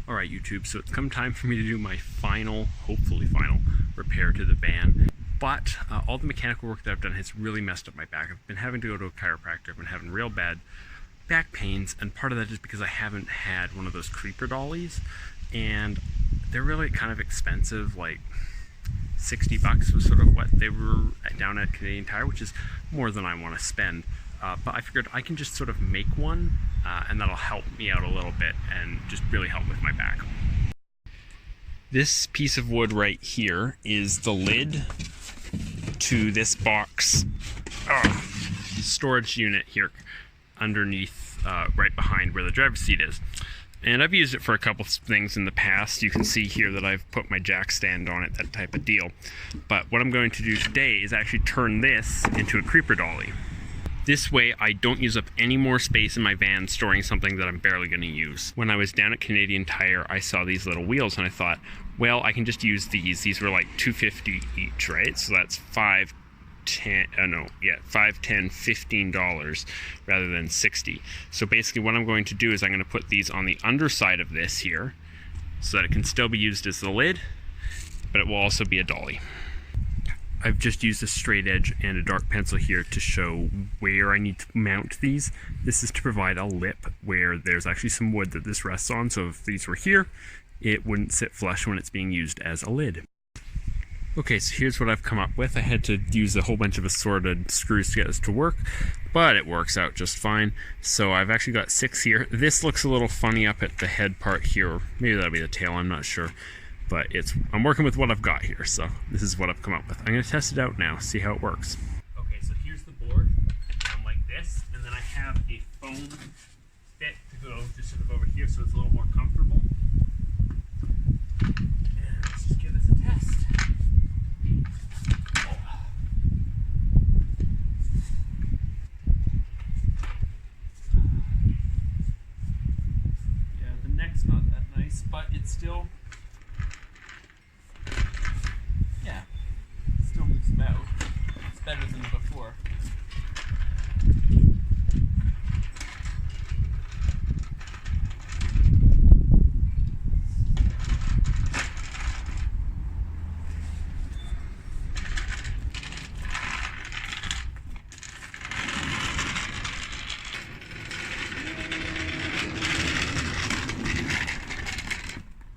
Alright YouTube, so it's come time for me to do my final, hopefully final, repair to the van. But all the mechanical work that I've done has really messed up my back. I've been having to go to a chiropractor. I've been having real bad back pains, and part of that is because I haven't had one of those creeper dollies, and they're really kind of expensive. Like $60 was sort of what they were down at Canadian Tire, which is more than I want to spend. But I figured I can just sort of make one, and that'll help me out a little bit and just really help with my back. This piece of wood right here is the lid to this box storage unit here underneath, right behind where the driver's seat is. And I've used it for a couple of things in the past. You can see here that I've put my jack stand on it, that type of deal. But what I'm going to do today is actually turn this into a creeper dolly. This way I don't use up any more space in my van storing something that I'm barely going to use. When I was down at Canadian Tire, I saw these little wheels and I thought, well, I can just use these. These were like $2.50 each, right? So that's $5, $10, $15 rather than $60. So basically what I'm going to do is I'm going to put these on the underside of this here so that it can still be used as the lid, but it will also be a dolly. I've just used a straight edge and a dark pencil here to show where I need to mount these. This is to provide a lip where there's actually some wood that this rests on, so if these were here, it wouldn't sit flush when it's being used as a lid. Okay, so here's what I've come up with. I had to use a whole bunch of assorted screws to get this to work, but it works out just fine. So I've actually got 6 here. This looks a little funny up at the head part here. Maybe that'll be the tail, I'm not sure. But I'm working with what I've got here, so this is what I've come up with. I'm going to test it out now, see how it works. Okay, so here's the board, like this, and then I have a foam bit to go just sort of over here so it's a little more comfortable. And let's just give this a test. Yeah, the neck's not that nice, but it's still... yeah, it still moves about. It's better than before.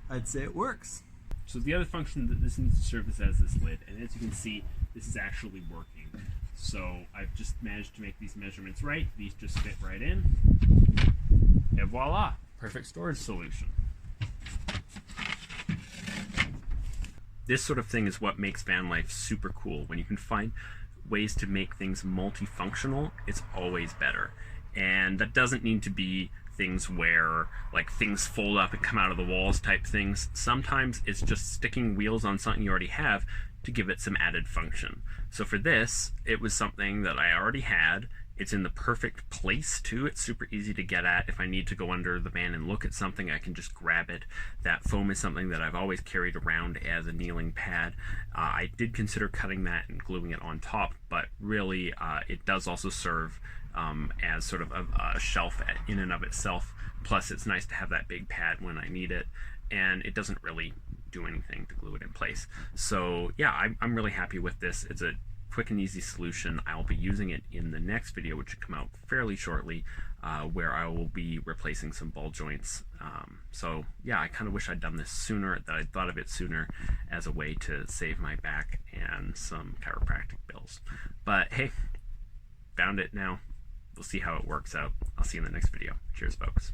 I'd say it works. So the other function that this needs to serve is as this lid, and as you can see, this is actually working. So I've just managed to make these measurements right. These just fit right in, and voila, perfect storage solution. This sort of thing is what makes van life super cool. When you can find ways to make things multifunctional, it's always better. And that doesn't need to be things where like things fold up and come out of the walls type things. Sometimes it's just sticking wheels on something you already have to give it some added function. So for this, it was something that I already had. It's in the perfect place too. It's super easy to get at. If I need to go under the van and look at something, I can just grab it. That foam is something that I've always carried around as a kneeling pad. I did consider cutting that and gluing it on top, but really it does also serve as sort of a shelf in and of itself. Plus it's nice to have that big pad when I need it, and it doesn't really do anything to glue it in place. So yeah, I'm really happy with this. It's a quick and easy solution. I'll be using it in the next video, which should come out fairly shortly, where I will be replacing some ball joints. So yeah, I kind of wish I'd done this sooner, that I'd thought of it sooner as a way to save my back and some chiropractic bills. But hey, found it now. We'll see how it works out. I'll see you in the next video. Cheers, folks.